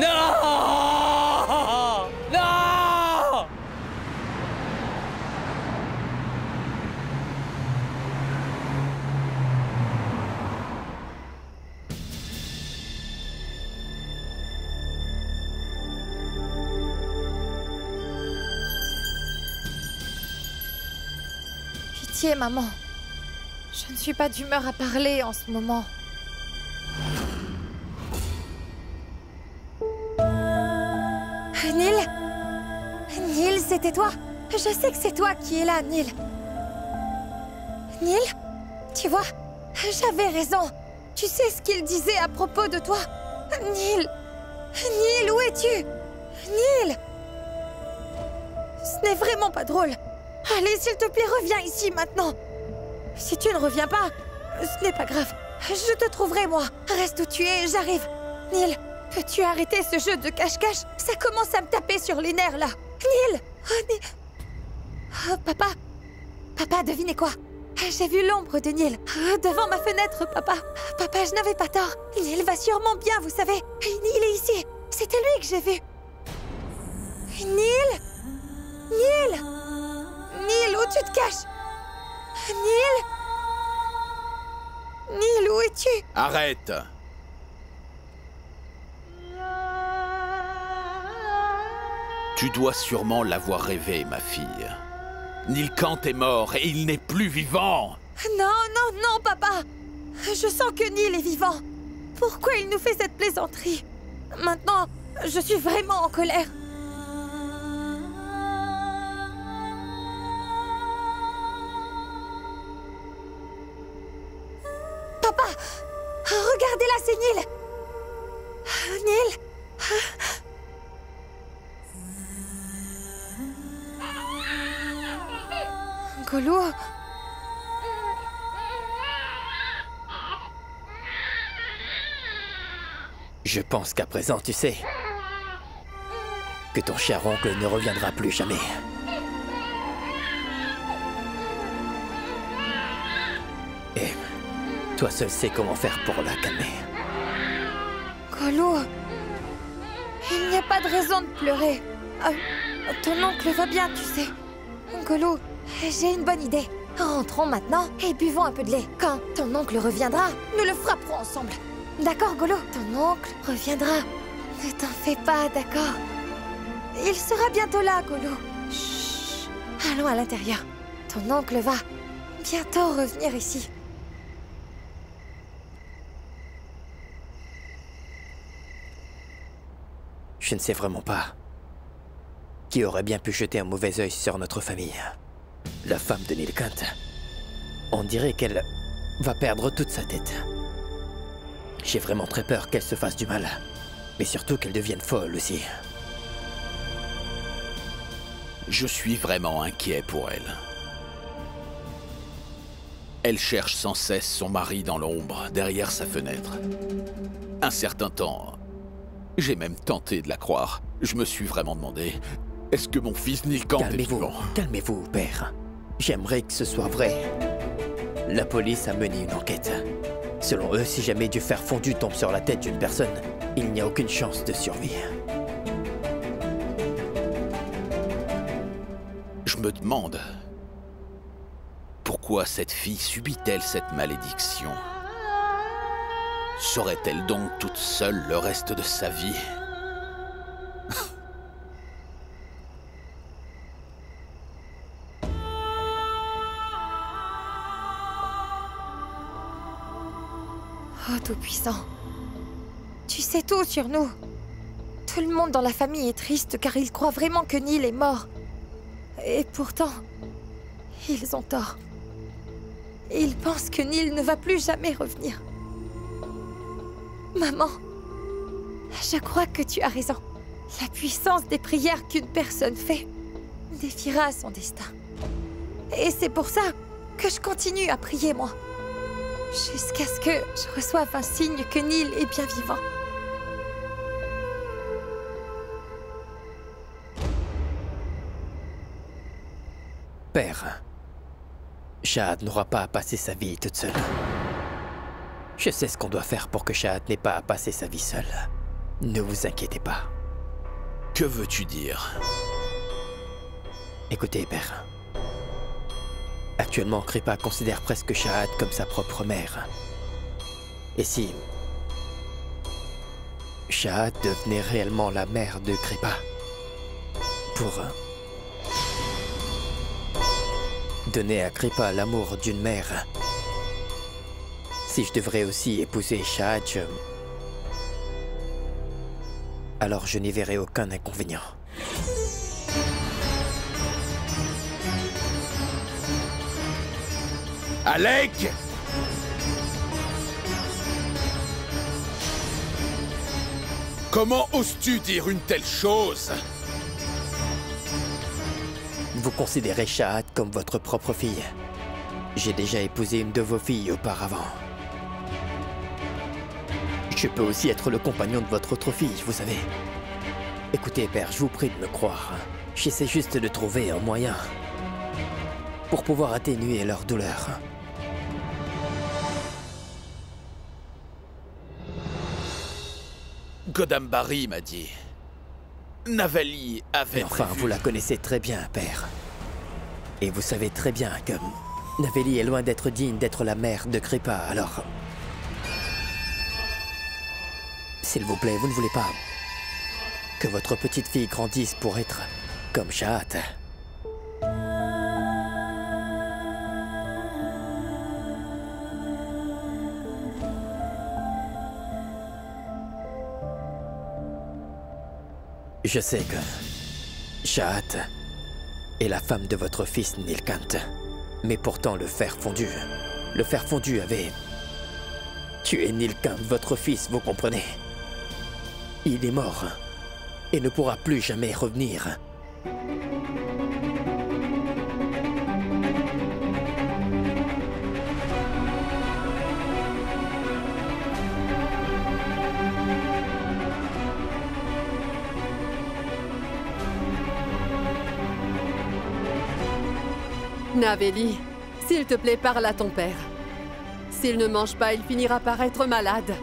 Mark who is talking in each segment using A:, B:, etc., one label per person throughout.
A: Non! Non!
B: Pitié, maman. Je ne suis pas d'humeur à parler en ce moment. Neil? Neil, c'était toi? Je sais que c'est toi qui es là, Neil. Neil? Tu vois, j'avais raison. Tu sais ce qu'il disait à propos de toi? Neil! Neil, où es-tu? Neil! Ce n'est vraiment pas drôle. Allez, s'il te plaît, reviens ici maintenant. Si tu ne reviens pas, ce n'est pas grave. Je te trouverai, moi. Reste où tu es, j'arrive. Neil, peux-tu arrêter ce jeu de cache-cache? Ça commence à me taper sur les nerfs, là. Neil! Oh, Neil! Oh, papa! Papa, devinez quoi? J'ai vu l'ombre de Neil devant ma fenêtre, papa. Papa, je n'avais pas tort. Neil va sûrement bien, vous savez. Il est ici. C'était lui que j'ai vu. Neil! Neil! Neil, où tu te caches? Neil? Neil, où es-tu?
C: Arrête! Tu dois sûrement l'avoir rêvé, ma fille. Neil Kent est mort et il n'est plus vivant!
B: Non, non, non, papa! Je sens que Neil est vivant. Pourquoi il nous fait cette plaisanterie? Maintenant, je suis vraiment en colère. Papa! Regardez là, c'est Neil! Neil! Golou?
A: Je pense qu'à présent, tu sais que ton cher oncle ne reviendra plus jamais. Et toi seul sais comment faire pour la calmer.
B: Golou, il n'y a pas de raison de pleurer. Ton oncle va bien, tu sais. Golou, j'ai une bonne idée. Rentrons maintenant et buvons un peu de lait. Quand ton oncle reviendra, nous le frapperons ensemble. D'accord, Golou? Ton oncle reviendra. Ne t'en fais pas, d'accord? Il sera bientôt là, Golou. Chut. Allons à l'intérieur. Ton oncle va bientôt revenir ici.
A: Je ne sais vraiment pas qui aurait bien pu jeter un mauvais œil sur notre famille. La femme de Neil Kent. On dirait qu'elle va perdre toute sa tête. J'ai vraiment très peur qu'elle se fasse du mal. Mais surtout qu'elle devienne folle aussi.
C: Je suis vraiment inquiet pour elle. Elle cherche sans cesse son mari dans l'ombre, derrière sa fenêtre. Un certain temps, j'ai même tenté de la croire. Je me suis vraiment demandé, est-ce que mon fils Neil Kent est vivant?
A: Calmez-vous, père. J'aimerais que ce soit vrai. La police a mené une enquête. Selon eux, si jamais du fer fondu tombe sur la tête d'une personne, il n'y a aucune chance de survie.
C: Je me demande, pourquoi cette fille subit-elle cette malédiction? Serait-elle donc toute seule le reste de sa vie?
B: Oh, Tout-Puissant, tu sais tout sur nous. Tout le monde dans la famille est triste car ils croient vraiment que Neil est mort. Et pourtant, ils ont tort. Ils pensent que Neil ne va plus jamais revenir. Maman, je crois que tu as raison. La puissance des prières qu'une personne fait défiera son destin. Et c'est pour ça que je continue à prier, moi. Jusqu'à ce que je reçoive un signe que Neil est bien vivant.
A: Père, Shahad n'aura pas à passer sa vie toute seule. Je sais ce qu'on doit faire pour que Shahad n'ait pas à passer sa vie seule. Ne vous inquiétez pas.
C: Que veux-tu dire?
A: Écoutez, père. Actuellement, Kripa considère presque Shahad comme sa propre mère. Et si Shahad devenait réellement la mère de Kripa, pour donner à Kripa l'amour d'une mère, si je devrais aussi épouser Shahad, alors je n'y verrais aucun inconvénient.
C: Alec! Comment oses-tu dire une telle chose?
A: Vous considérez Shahad comme votre propre fille. J'ai déjà épousé une de vos filles auparavant. Je peux aussi être le compagnon de votre autre fille, vous savez. Écoutez, père, je vous prie de me croire. J'essaie juste de trouver un moyen pour pouvoir atténuer leur douleur.
C: Godambari m'a dit. Navali avait
A: Mais enfin,
C: prévu.
A: vous la connaissez très bien, père. Et vous savez très bien que Naveli est loin d'être digne d'être la mère de Kripa, alors... S'il vous plaît, vous ne voulez pas que votre petite fille grandisse pour être comme Shahad. Je sais que Shahad est la femme de votre fils Nilkant. Mais pourtant le fer fondu avait tué Nilkant, votre fils, vous comprenez? Il est mort et ne pourra plus jamais revenir.
D: Naveli, s'il te plaît, parle à ton père. S'il ne mange pas, il finira par être malade.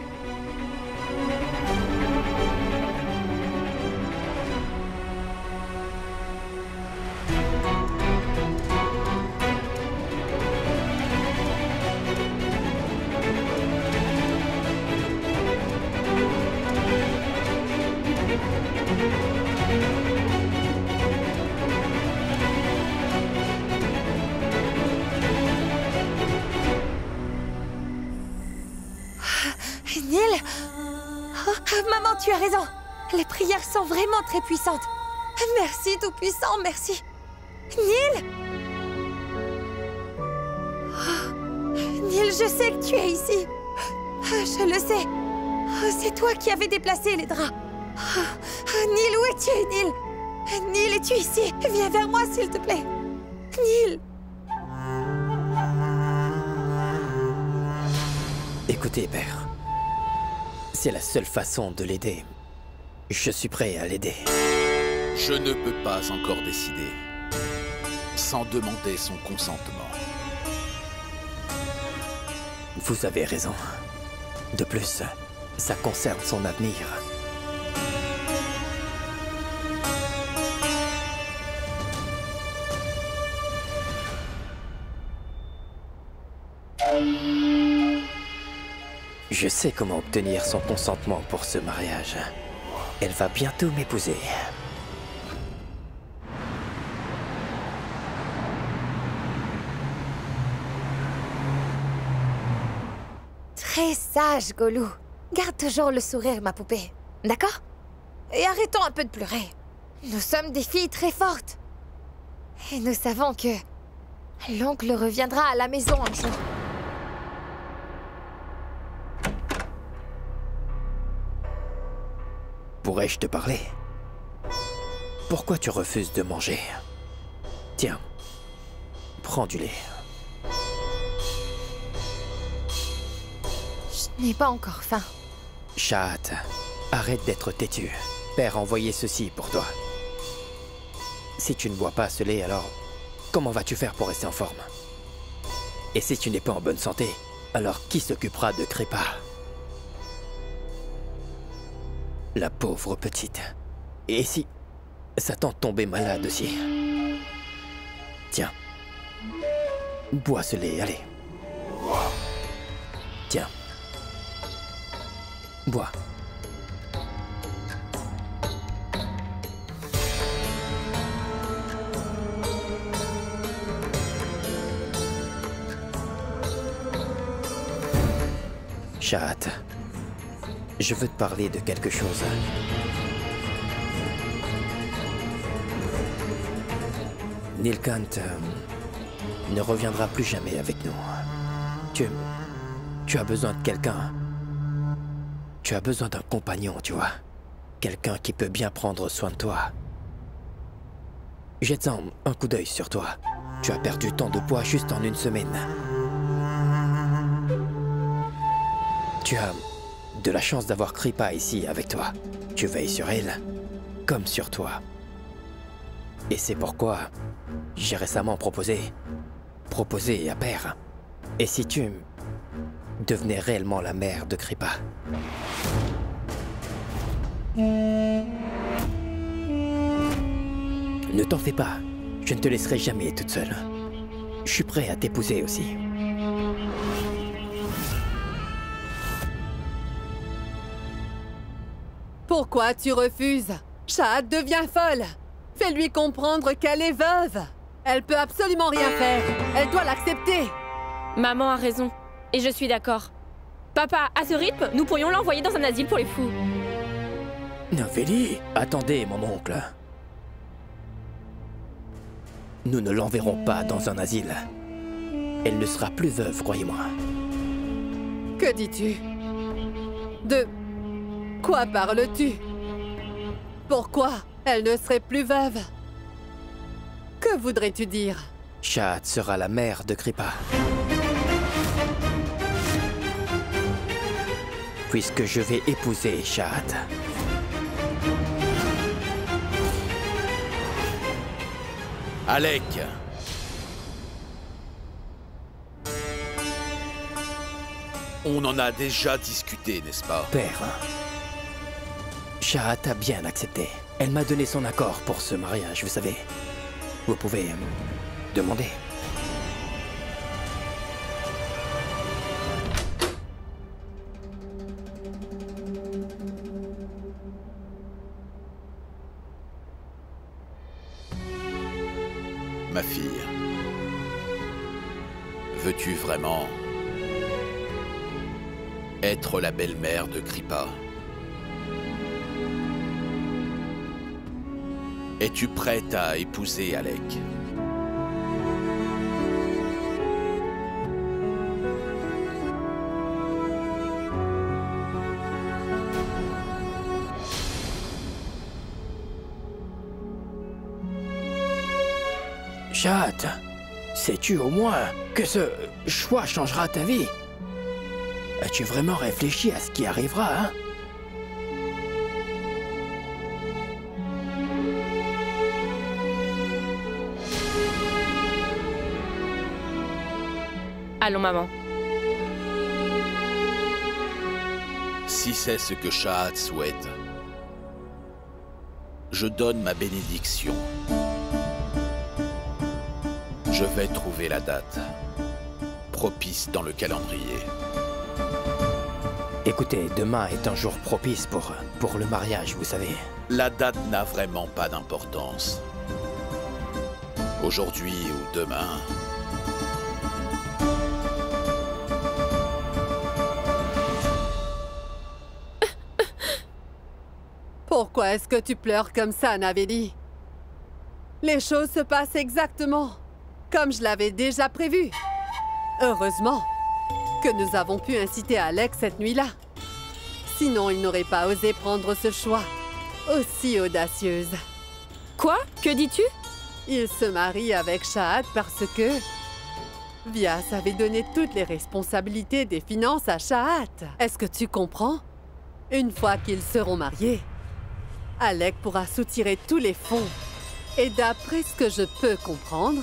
B: Nil? Oh, maman, tu as raison. Les prières sont vraiment très puissantes. Merci, Tout-Puissant, merci. Nil? Oh, Nil, je sais que tu es ici. Je le sais. C'est toi qui avais déplacé les draps. Nil, où es-tu, Nil? Nil, es-tu ici? Viens vers moi, s'il te plaît. Nil.
A: Écoutez, père. C'est la seule façon de l'aider. Je suis prêt à l'aider.
C: Je ne peux pas encore décider sans demander son consentement.
A: Vous avez raison. De plus, ça concerne son avenir. Je sais comment obtenir son consentement pour ce mariage. Elle va bientôt m'épouser.
B: Très sage, Golou. Garde toujours le sourire, ma poupée. D'accord? Et arrêtons un peu de pleurer. Nous sommes des filles très fortes. Et nous savons que l'oncle reviendra à la maison un jour.
A: Pourrais-je te parler? Pourquoi tu refuses de manger? Tiens, prends du lait.
B: Je n'ai pas encore faim.
A: Shahad, arrête d'être têtu. Père a envoyé ceci pour toi. Si tu ne bois pas ce lait, alors comment vas-tu faire pour rester en forme? Et si tu n'es pas en bonne santé, alors qui s'occupera de Kripa? La pauvre petite. Et si sa tante tombait malade aussi? Tiens. Bois ce lait, allez. Tiens. Bois. Shahat, je veux te parler de quelque chose. Nilkant ne reviendra plus jamais avec nous. Tu as besoin de quelqu'un. Tu as besoin d'un compagnon, tu vois. Quelqu'un qui peut bien prendre soin de toi. Jette un coup d'œil sur toi. Tu as perdu tant de poids juste en une semaine. Tu as de la chance d'avoir Kripa ici avec toi. Tu veilles sur elle comme sur toi. Et c'est pourquoi j'ai récemment proposé à Père. Et si tu devenais réellement la mère de Kripa? Ne t'en fais pas, je ne te laisserai jamais toute seule. Je suis prêt à t'épouser aussi.
D: Pourquoi tu refuses? Shahat devient folle. Fais-lui comprendre qu'elle est veuve. Elle peut absolument rien faire. Elle doit l'accepter.
E: Maman a raison. Et je suis d'accord. Papa, à ce rythme, nous pourrions l'envoyer dans un asile pour les fous.
A: Novélie, attendez, mon oncle. Nous ne l'enverrons pas dans un asile. Elle ne sera plus veuve, croyez-moi.
D: Que dis-tu? De quoi parles-tu? Pourquoi elle ne serait plus veuve? Que voudrais-tu dire?
A: Shahat sera la mère de Kripa. Puisque je vais épouser Shahat.
C: Alec! On en a déjà discuté, n'est-ce pas?
A: Père, Shahat a bien accepté. Elle m'a donné son accord pour ce mariage, vous savez. Vous pouvez demander.
C: Ma fille, veux-tu vraiment être la belle-mère de Kripa? Es-tu prête à épouser Alec?
A: Shahat, sais-tu au moins que ce choix changera ta vie? As-tu vraiment réfléchi à ce qui arrivera, hein?
E: Allons, maman.
C: Si c'est ce que Shahat souhaite, je donne ma bénédiction. Je vais trouver la date propice dans le calendrier.
A: Écoutez, demain est un jour propice pour le mariage, vous savez.
C: La date n'a vraiment pas d'importance. Aujourd'hui ou demain.
D: Pourquoi est-ce que tu pleures comme ça, Novélie? Les choses se passent exactement comme je l'avais déjà prévu. Heureusement que nous avons pu inciter Alec cette nuit-là. Sinon, il n'aurait pas osé prendre ce choix aussi audacieuse.
E: Quoi? Que dis-tu?
D: Il se marie avec Shahat parce que Vyas avait donné toutes les responsabilités des finances à Shahat. Est-ce que tu comprends? Une fois qu'ils seront mariés, Alec pourra soutirer tous les fonds. Et d'après ce que je peux comprendre,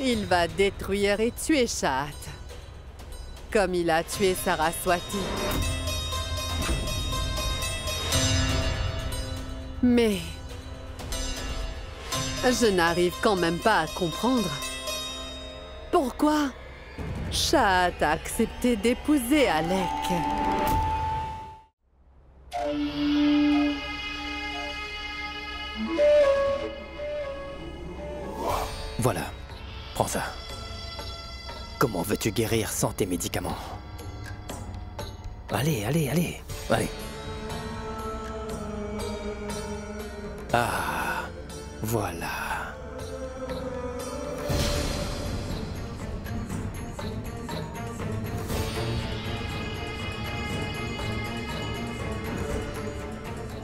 D: il va détruire et tuer Shahat, comme il a tué Saraswati. Mais... je n'arrive quand même pas à comprendre. Pourquoi Shahat a accepté d'épouser Alec?
A: Voilà, prends ça. Comment veux-tu guérir sans tes médicaments? Allez, allez, allez, allez. Ah, voilà.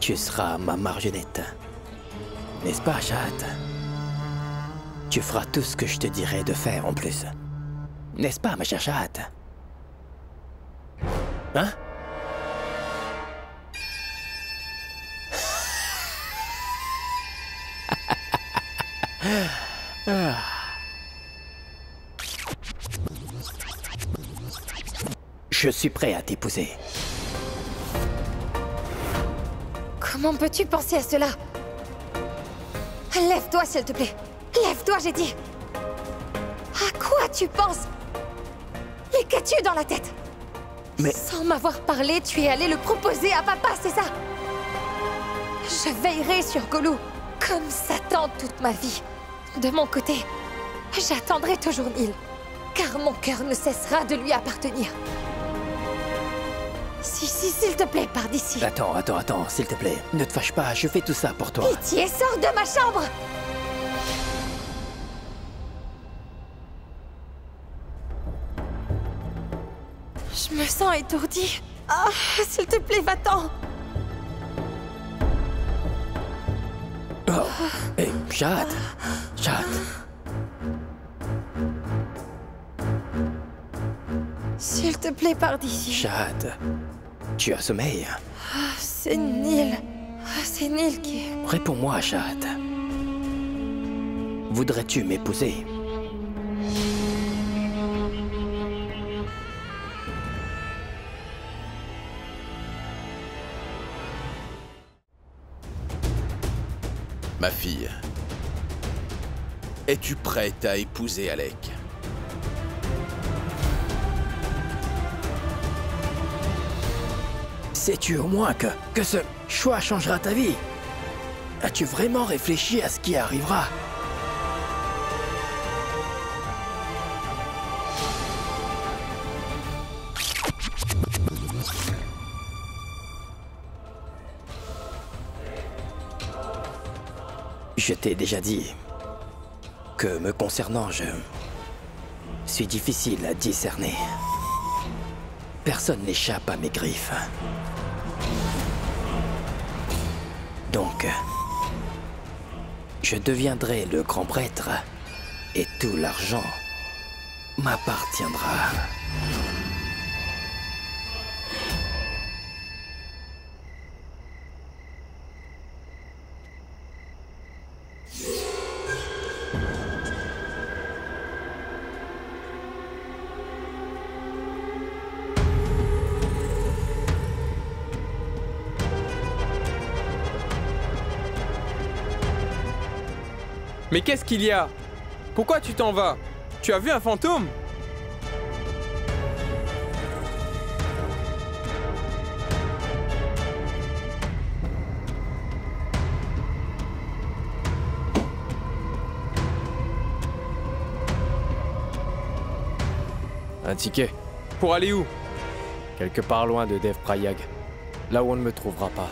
A: Tu seras ma marionnette. N'est-ce pas, Shahat? Tu feras tout ce que je te dirai de faire en plus. N'est-ce pas, ma chère Shahat? Hein? Je suis prêt à t'épouser.
B: Comment peux-tu penser à cela? Lève-toi, s'il te plaît. Lève-toi, j'ai dit. À quoi tu penses? Mais qu'as-tu dans la tête?
A: Mais...
B: Sans m'avoir parlé, tu es allé le proposer à papa, c'est ça? Je veillerai sur Golou, comme Satan toute ma vie. De mon côté, j'attendrai toujours Neil, car mon cœur ne cessera de lui appartenir. S'il te plaît, pars d'ici.
A: Attends, s'il te plaît. Ne te fâche pas, je fais tout ça pour toi.
B: Pitié, sors de ma chambre! Je me sens étourdie. Ah, s'il te plaît, va-t'en.
A: Oh, hé, Shahat. Shahat.
B: S'il te plaît, pars d'ici.
A: Shahat, tu as sommeil?
B: Ah, c'est Neil. Ah, c'est Neil qui...
A: Réponds-moi, Shahat. Voudrais-tu m'épouser?
C: Ma fille, es-tu prête à épouser Alec?
A: Sais-tu au moins que ce choix changera ta vie? As-tu vraiment réfléchi à ce qui arrivera? Je t'ai déjà dit que me concernant, je suis difficile à discerner. Personne n'échappe à mes griffes. Donc, je deviendrai le grand prêtre et tout l'argent m'appartiendra.
F: Mais qu'est-ce qu'il y a? Pourquoi tu t'en vas? Tu as vu un fantôme?
G: Un ticket.
F: Pour aller où?
G: Quelque part loin de Dev Prayag. Là où on ne me trouvera pas.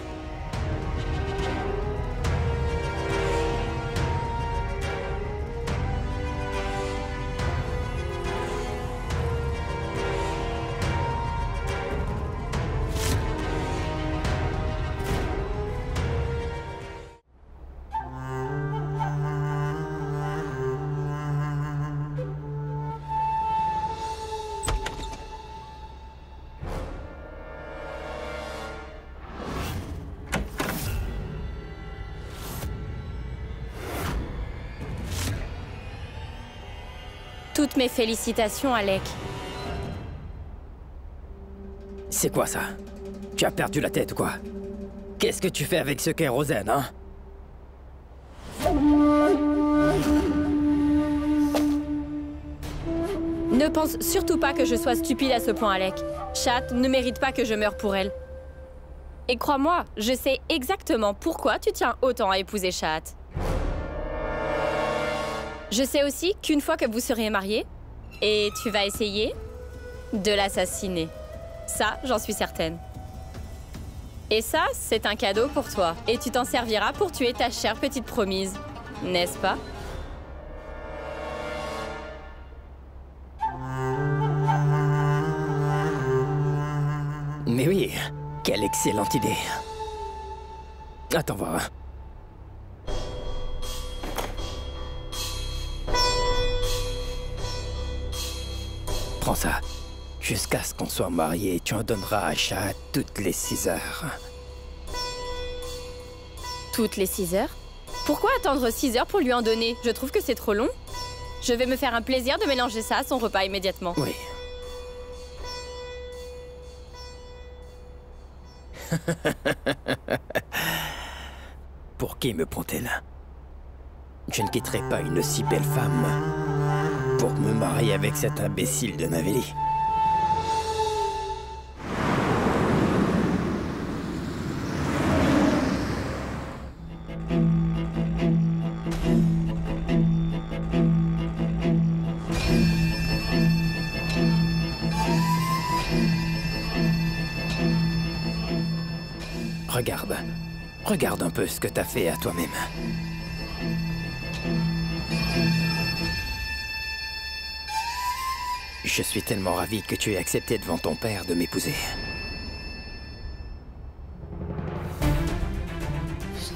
E: Toutes mes félicitations, Alec.
A: C'est quoi ça? Tu as perdu la tête ou quoi? Qu'est-ce que tu fais avec ce kérosène, hein?
E: Ne pense surtout pas que je sois stupide à ce point, Alec. Shahat ne mérite pas que je meure pour elle. Et crois-moi, je sais exactement pourquoi tu tiens autant à épouser Shahat. Je sais aussi qu'une fois que vous serez mariés, et tu vas essayer de l'assassiner. Ça, j'en suis certaine. Et ça, c'est un cadeau pour toi. Et tu t'en serviras pour tuer ta chère petite promise, n'est-ce pas?
A: Mais oui, quelle excellente idée. Attends voir. Prends ça. Jusqu'à ce qu'on soit mariés, tu en donneras à Shahat toutes les 6 heures.
E: Toutes les 6 heures? Pourquoi attendre 6 heures pour lui en donner? Je trouve que c'est trop long. Je vais me faire un plaisir de mélanger ça à son repas immédiatement.
A: Oui. Pour qui me prend-elle? Je ne quitterai pas une si belle femme pour me marier avec cet imbécile de Naveli. Regarde. Regarde un peu ce que t'as fait à toi-même. Je suis tellement ravi que tu aies accepté devant ton père de m'épouser.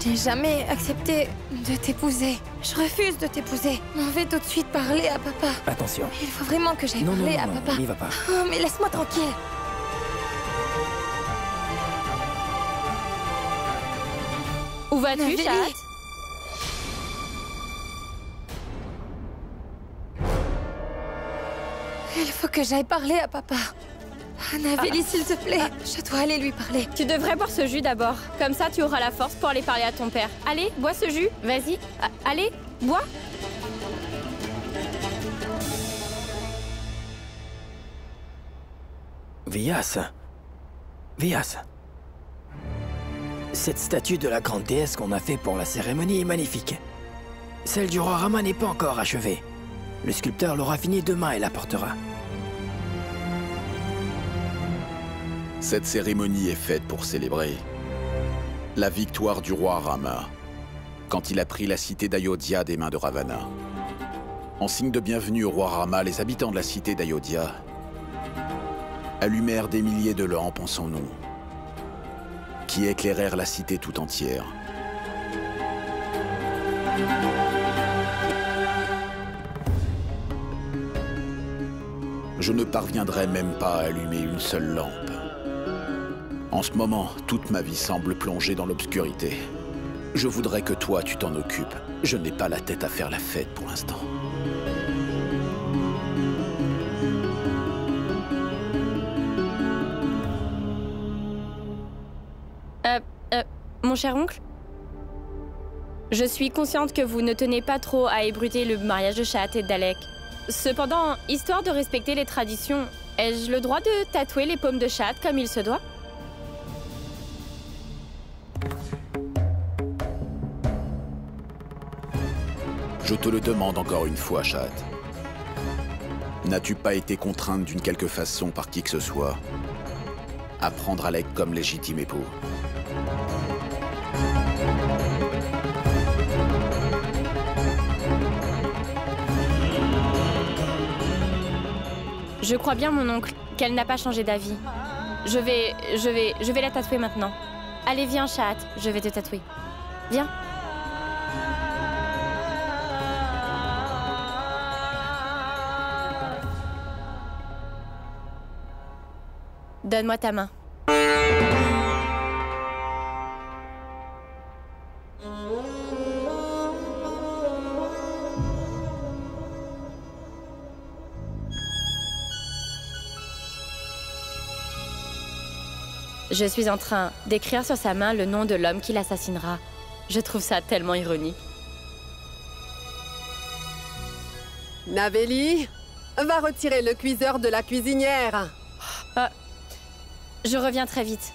B: Je n'ai jamais accepté de t'épouser. Je refuse de t'épouser. On va tout de suite parler à papa.
A: Attention.
B: Il faut vraiment que j'aille parler à papa.
A: N'y va pas.
B: Oh, mais laisse-moi tranquille.
E: Où vas-tu, Shahat?
B: Il faut que j'aille parler à papa. Naveli, s'il te plaît, je dois aller lui parler.
E: Tu devrais boire ce jus d'abord. Comme ça, tu auras la force pour aller parler à ton père. Allez, bois ce jus. Vas-y. Allez, bois.
A: Vias. Vias. Cette statue de la grande déesse qu'on a fait pour la cérémonie est magnifique. Celle du roi Rama n'est pas encore achevée. Le sculpteur l'aura finie demain et la portera.
C: Cette cérémonie est faite pour célébrer la victoire du roi Rama quand il a pris la cité d'Ayodhya des mains de Ravana. En signe de bienvenue au roi Rama, les habitants de la cité d'Ayodhya allumèrent des milliers de lampes en son nom, qui éclairèrent la cité tout entière. Je ne parviendrai même pas à allumer une seule lampe. En ce moment, toute ma vie semble plongée dans l'obscurité. Je voudrais que toi, tu t'en occupes. Je n'ai pas la tête à faire la fête pour l'instant.
E: Mon cher oncle, je suis consciente que vous ne tenez pas trop à ébruiter le mariage de Shahat et d'Alec. Cependant, histoire de respecter les traditions, ai-je le droit de tatouer les paumes de Shahat comme il se doit?
C: Je te le demande encore une fois, Shahat. N'as-tu pas été contrainte d'une quelque façon par qui que ce soit à prendre Alec comme légitime époux?
E: Je crois bien, mon oncle, qu'elle n'a pas changé d'avis. Je vais la tatouer maintenant. Allez, viens, Shahat, je vais te tatouer. Viens. Donne-moi ta main. Je suis en train d'écrire sur sa main le nom de l'homme qui l'assassinera. Je trouve ça tellement ironique.
D: Naveli, Va retirer le cuiseur de la cuisinière.
E: Je reviens très vite.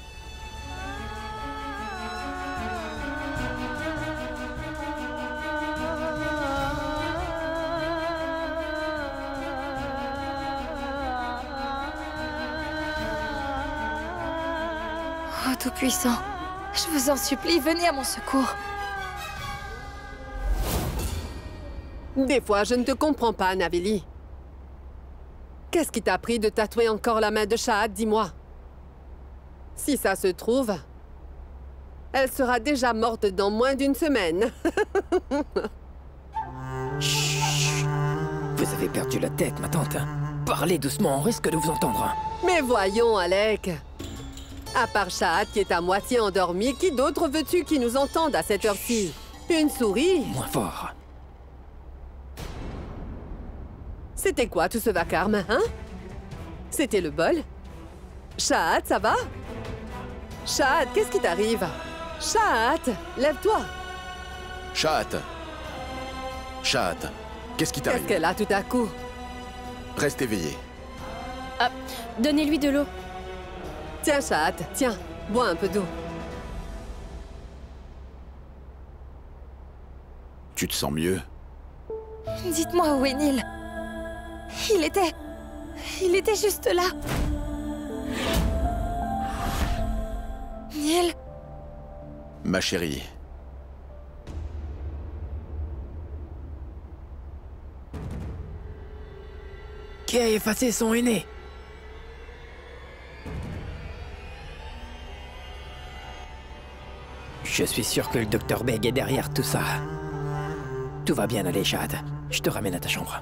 B: Oh, Tout-Puissant, je vous en supplie, venez à mon secours.
D: Des fois, je ne te comprends pas, Naveli. Qu'est-ce qui t'a pris de tatouer encore la main de Shahad, dis-moi? Si ça se trouve, elle sera déjà morte dans moins d'une semaine.
A: Chut. Vous avez perdu la tête, ma tante. Parlez doucement, on risque de vous entendre.
D: Mais voyons, Alec. À part Shahad qui est à moitié endormi, qui d'autre veux-tu qui nous entende à cette heure-ci? Une souris?
A: Moins fort.
D: C'était quoi tout ce vacarme, hein? C'était le bol? Shahad, ça va? Shahad, qu'est-ce qui t'arrive? Shahad, lève-toi!
C: Shahad! Shahad, qu'est-ce qui t'arrive?
D: Qu'est-ce qu'elle a tout à coup?
C: Reste éveillé.
E: Donnez-lui de l'eau.
D: Tiens, Shahad, tiens, bois un peu d'eau.
C: Tu te sens mieux?
B: Dites-moi où est Neil. Il était juste là. Neil,
C: Ma chérie,
A: Qui a effacé son aîné? Je suis sûr que le docteur Beg est derrière tout ça. Tout va bien aller, Shahad. Je te ramène à ta chambre.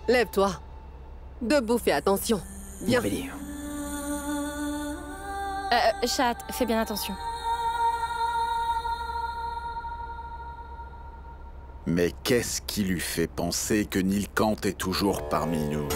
D: Lève-toi. Debout, fais attention. Viens.
A: Naveli.
E: Shahad, fais bien attention.
C: mais qu'est-ce qui lui fait penser que Nilkant est toujours parmi nous?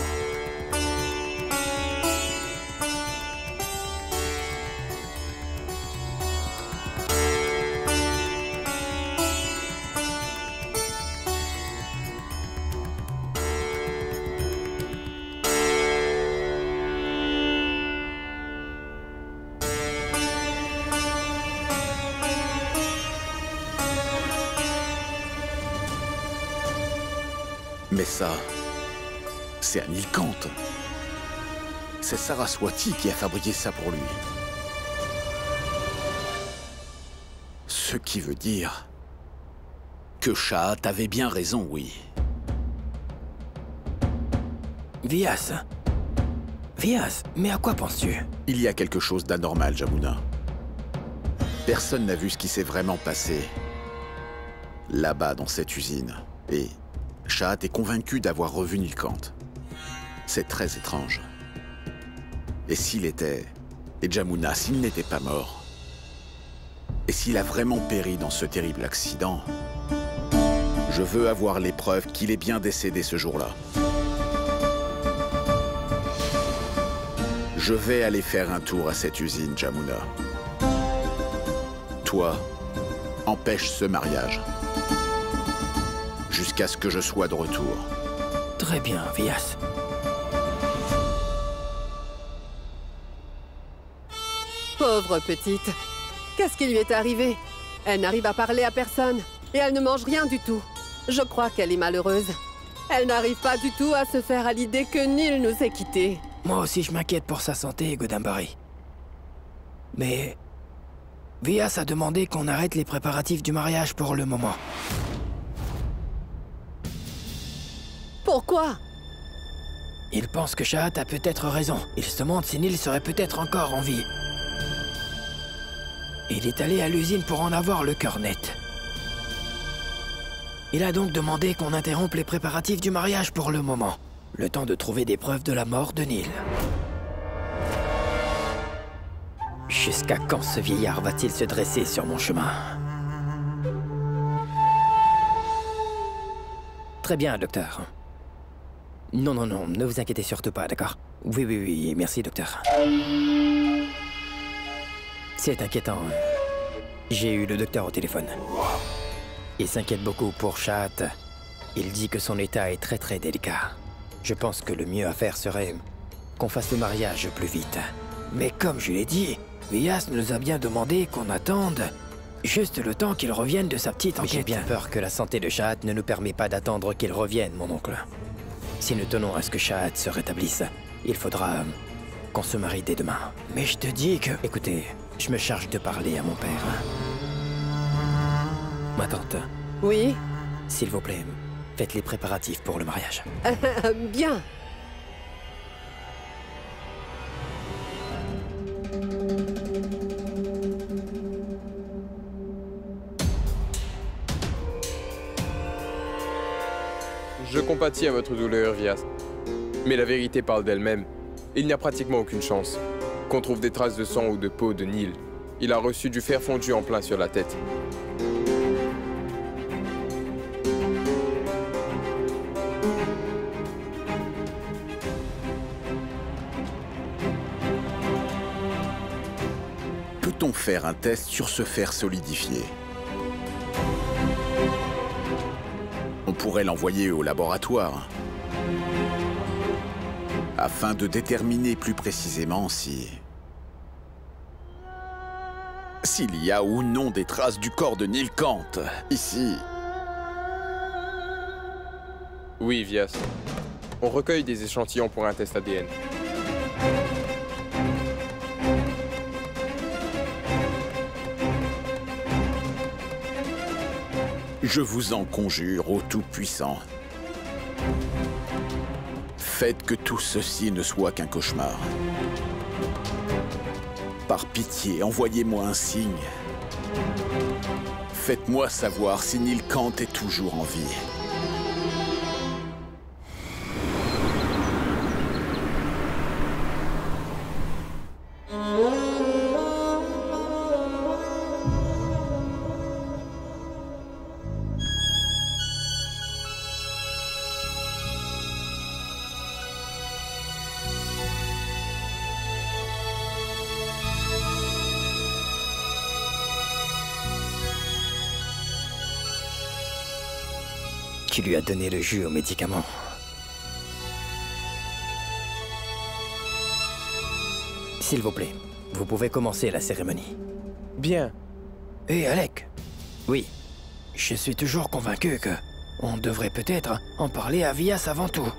C: Mais ça, c'est un Nilkant. C'est Saraswati qui a fabriqué ça pour lui. Ce qui veut dire que Shahad avait bien raison, oui.
A: Vyas. Vyas, mais à quoi penses-tu?
C: Il y a quelque chose d'anormal, Jamuna. Personne n'a vu ce qui s'est vraiment passé là-bas dans cette usine. Et Shahad est convaincu d'avoir revu Nilkant. C'est très étrange. Et s'il était... Et Jamuna, s'il n'était pas mort... Et s'il a vraiment péri dans ce terrible accident... Je veux avoir les preuves qu'il est bien décédé ce jour-là. Je vais aller faire un tour à cette usine, Jamuna. Toi, empêche ce mariage. Jusqu'à ce que je sois de retour.
A: Très bien, Vyas.
D: Pauvre petite. Qu'est-ce qui lui est arrivé? Elle n'arrive à parler à personne. Et elle ne mange rien du tout. Je crois qu'elle est malheureuse. Elle n'arrive pas du tout à se faire à l'idée que Neil nous ait quittés.
A: Moi aussi, je m'inquiète pour sa santé, Godambari. Mais... Vyas a demandé qu'on arrête les préparatifs du mariage pour le moment.
D: Pourquoi?
A: Il pense que Shahad a peut-être raison. Il se demande si Neil serait peut-être encore en vie. Il est allé à l'usine pour en avoir le cœur net. Il a donc demandé qu'on interrompe les préparatifs du mariage pour le moment. Le temps de trouver des preuves de la mort de Neil. Jusqu'à quand ce vieillard va-t-il se dresser sur mon chemin? Très bien, docteur. Non, non, non, ne vous inquiétez surtout pas, d'accord? Oui, oui, oui, merci, docteur. C'est inquiétant. J'ai eu le docteur au téléphone. Il s'inquiète beaucoup pour Shahad Il dit que son état est très délicat. Je pense que le mieux à faire serait qu'on fasse le mariage plus vite. Mais comme je l'ai dit, Vyas nous a bien demandé qu'on attende juste le temps qu'il revienne de sa petite enquête. J'ai bien peur que la santé de Shahat ne nous permet pas d'attendre qu'il revienne, mon oncle. Si nous tenons à ce que Shahat se rétablisse, il faudra qu'on se marie dès demain. Mais je te dis que... Écoutez, je me charge de parler à mon père. Ma tante,
D: Oui.
A: s'il vous plaît, faites les préparatifs pour le mariage.
D: Bien.
F: Je compatis à votre douleur, Vyas. Mais la vérité parle d'elle-même. Il n'y a pratiquement aucune chance qu'on trouve des traces de sang ou de peau de Neil. Il a reçu du fer fondu en plein sur la tête.
C: Peut-on faire un test sur ce fer solidifié? On pourrait l'envoyer au laboratoire afin de déterminer plus précisément s'il y a ou non des traces du corps de Neil Kant ici.
F: Oui, Vyas. On recueille des échantillons pour un test ADN.
C: Je vous en conjure, ô Tout-Puissant. Faites que tout ceci ne soit qu'un cauchemar. Par pitié, envoyez-moi un signe. Faites-moi savoir si Neil Kant est toujours en vie.
A: Tu lui as donné le jus aux médicaments. S'il vous plaît, vous pouvez commencer la cérémonie.
F: Bien.
A: Hé, Alec. Oui, je suis toujours convaincu que on devrait peut-être en parler à Vyas avant tout.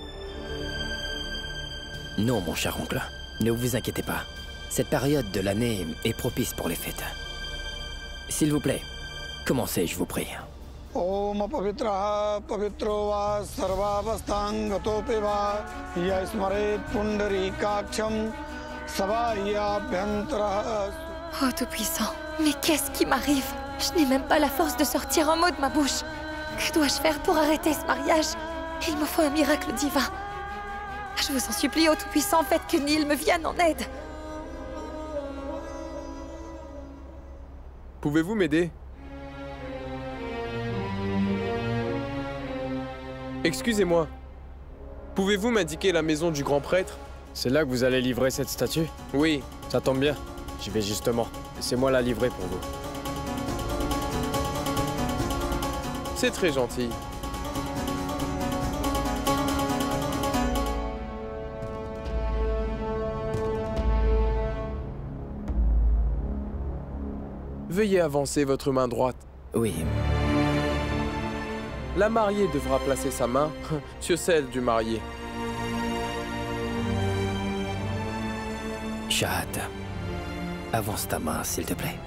A: Non, mon cher oncle, ne vous inquiétez pas. Cette période de l'année est propice pour les fêtes. S'il vous plaît, commencez, je vous prie.
H: Om pavitraha pavitro va sarvavasthangato va yasmaret pundarikaksham savayabhyantara.
B: Oh, Tout-Puissant, mais qu'est-ce qui m'arrive? Je n'ai même pas la force de sortir un mot de ma bouche. Que dois-je faire pour arrêter ce mariage? Il me faut un miracle divin. Je vous en supplie, ô Tout-Puissant, faites que Neil me vienne en aide.
F: Pouvez-vous m'aider? Excusez-moi. Pouvez-vous m'indiquer la maison du grand prêtre?
G: C'est là que vous allez livrer cette statue?
F: Oui.
G: Ça tombe bien. J'y vais justement. Laissez-moi la livrer pour vous.
F: C'est très gentil. Veuillez avancer votre main droite.
A: Oui.
F: La mariée devra placer sa main sur celle du marié.
A: Shahat, avance ta main, s'il te plaît.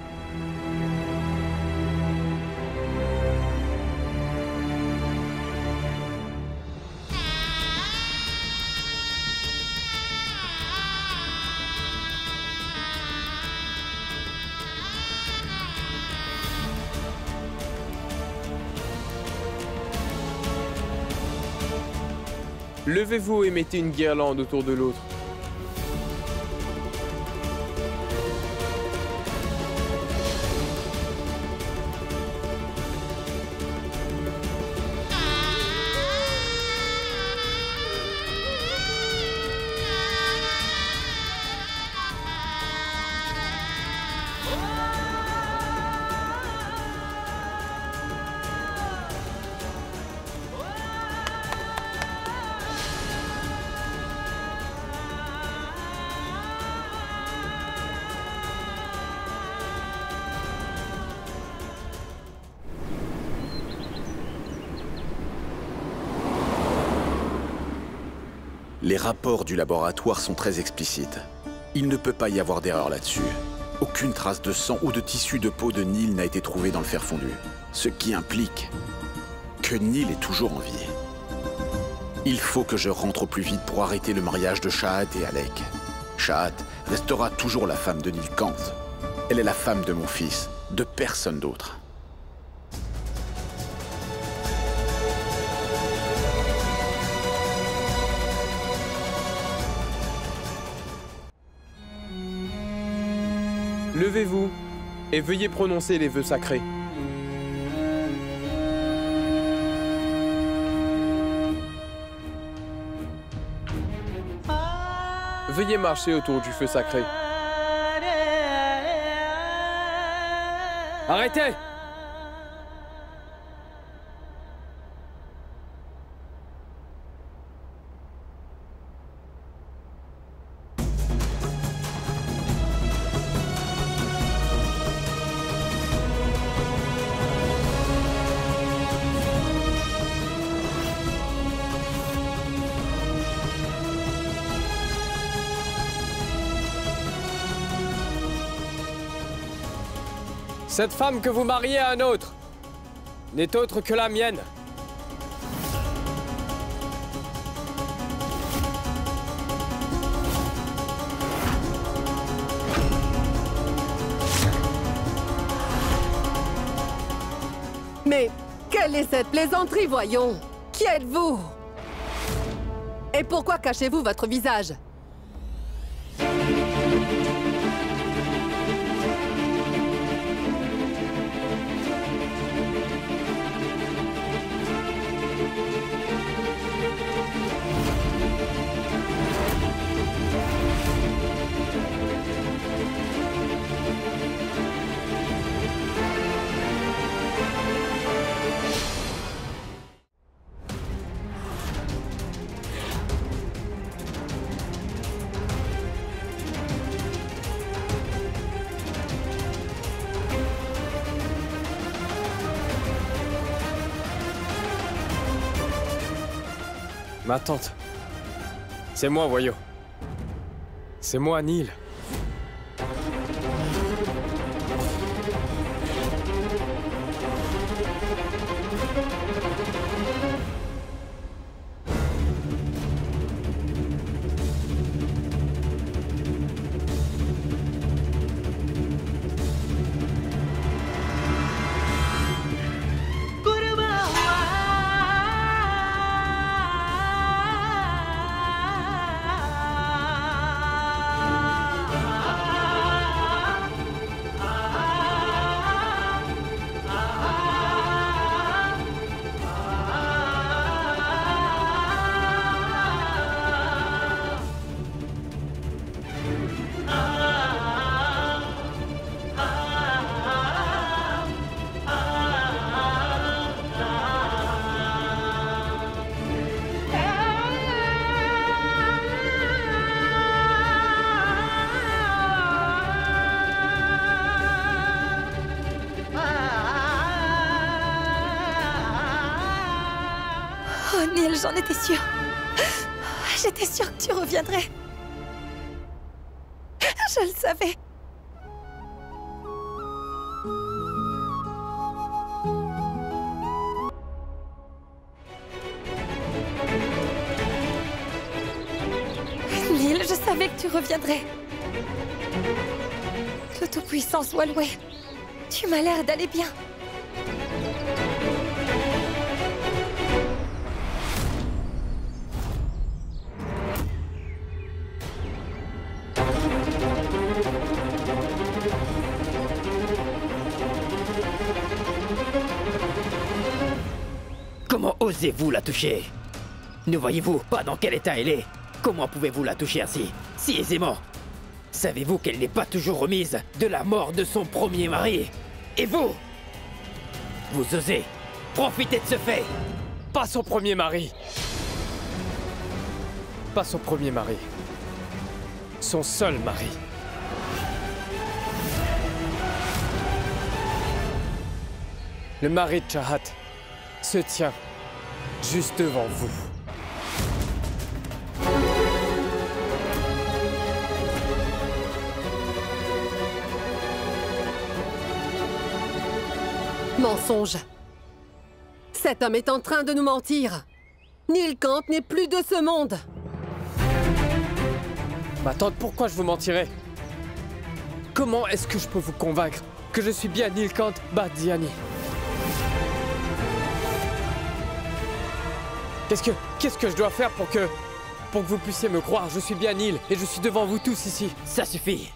F: Levez-vous et mettez une guirlande autour de l'autre.
C: Les rapports du laboratoire sont très explicites. Il ne peut pas y avoir d'erreur là-dessus. Aucune trace de sang ou de tissu de peau de Neil n'a été trouvée dans le fer fondu. Ce qui implique que Neil est toujours en vie. Il faut que je rentre au plus vite pour arrêter le mariage de Shahat et Alec. Shahat restera toujours la femme de Neil Kant. Elle est la femme de mon fils, de personne d'autre.
F: Levez-vous et veuillez prononcer les vœux sacrés. Veuillez marcher autour du feu sacré.
G: Arrêtez! Cette femme que vous mariez à un autre n'est autre que la mienne.
D: Mais quelle est cette plaisanterie, voyons? Qui êtes-vous? Et pourquoi cachez-vous votre visage?
G: Ma tante. C'est moi, voyou. C'est moi, Neil.
B: Oh, Neil, j'en étais sûre. J'étais sûre que tu reviendrais. Je le savais. Neil, je savais que tu reviendrais. Le Tout-Puissant soit loué. Tu m'as l'air d'aller bien.
A: Comment osez-vous la toucher? Ne voyez-vous pas dans quel état elle est? Comment pouvez-vous la toucher ainsi, si aisément? Savez-vous qu'elle n'est pas toujours remise de la mort de son premier mari? Et vous? Vous osez profiter de ce fait?
G: Pas son premier mari. Pas son premier mari. Son seul mari. Le mari de Shahat se tient juste devant vous.
D: Mensonge. Cet homme est en train de nous mentir. Nilkant n'est plus de ce monde.
G: Ma tante, pourquoi je vous mentirais? Comment est-ce que je peux vous convaincre que je suis bien Nilkant Badiani? Qu'est-ce que je dois faire pour que vous puissiez me croire? Je suis bien Nil et je suis devant vous tous ici.
A: Ça suffit.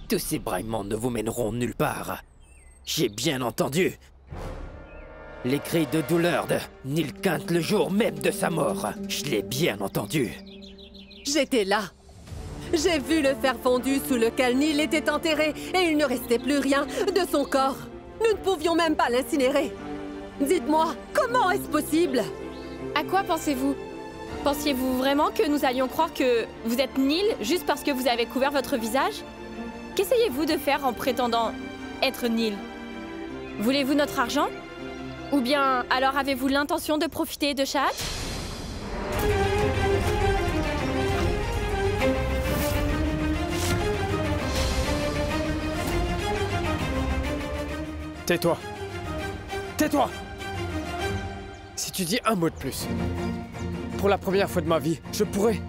A: Tous ces braillements ne vous mèneront nulle part. J'ai bien entendu. Les cris de douleur de Nilkant le jour même de sa mort. Je l'ai bien entendu.
D: J'étais là. J'ai vu le fer fondu sous lequel Nil était enterré et il ne restait plus rien de son corps. Nous ne pouvions même pas l'incinérer. Dites-moi, comment est-ce possible?
E: À quoi pensez-vous? Pensiez-vous vraiment que nous allions croire que vous êtes Nil juste parce que vous avez couvert votre visage? Qu'essayez-vous de faire en prétendant être Nil? Voulez-vous notre argent? Ou bien, alors avez-vous l'intention de profiter de Shahat?
G: Tais-toi. Tais-toi. Si tu dis un mot de plus, pour la première fois de ma vie, je pourrais